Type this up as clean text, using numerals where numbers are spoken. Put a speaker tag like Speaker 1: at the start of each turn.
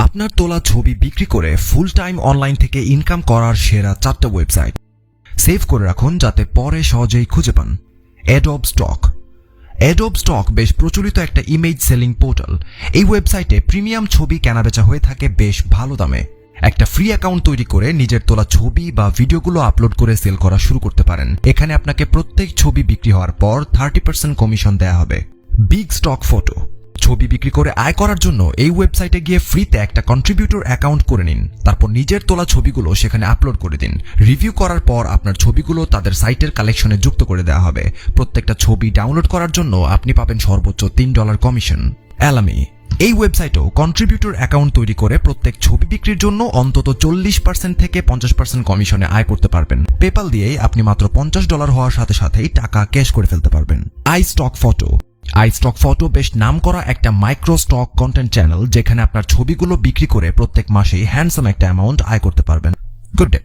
Speaker 1: আপনার তোলা ছবি বিক্রি করে ফুল টাইম অনলাইন থেকে ইনকাম করার সেরা 4টা ওয়েবসাইট সেভ করে রাখুন যাতে পরে সহজেই খুঁজে পান। Adobe stock. অ্যাডোব স্টক বেশ প্রচলিত একটা ইমেজ সেলিং পোর্টাল। এই ওয়েবসাইটে প্রিমিয়াম ছবি কেনাবেচা হয়ে থাকে বেশ ভালো দামে। একটা ফ্রি অ্যাকাউন্ট তৈরি করে নিজের তোলা ছবি বা ভিডিওগুলো আপলোড করে সেল করা শুরু করতে পারেন। এখানে আপনাকে প্রত্যেক ছবি বিক্রি হওয়ার পর 30% কমিশন দেয়া হবে। Big stock photo. ছবি বিক্রি করে আয় করার জন্য এই ওয়েবসাইটে গিয়ে ফ্রিতে একটা কন্ট্রিবিউটর অ্যাকাউন্ট করে নিন। তারপর নিজের তোলা ছবিগুলো সেখানে আপলোড করে দিন। রিভিউ করার পর আপনার ছবিগুলো তাদের সাইটের কালেকশনে যুক্ত করে দেওয়া হবে। প্রত্যেকটা ছবি ডাউনলোড করার জন্য আপনি পাবেন সর্বোচ্চ $3 কমিশন। অ্যালামি। এই ওয়েবসাইটেও কন্ট্রিবিউটর অ্যাকাউন্ট তৈরি করে প্রত্যেক ছবি বিক্রির জন্য অন্তত 40% থেকে 50% কমিশনে আয় করতে পারবেন। পেপাল দিয়েই আপনি মাত্র $50 হওয়ার সাথে সাথেই টাকা ক্যাশ করে ফেলতে পারবেন। আইস্টক ফটো। আইস্টক ফটো বেশ নামকরা একটা মাইক্রো স্টক কন্টেন্ট চ্যানেল, যেখানে আপনার ছবিগুলো বিক্রি করে প্রত্যেক মাসেই হ্যান্ডসাম একটা অ্যামাউন্ট আয় করতে পারবেন। Good day.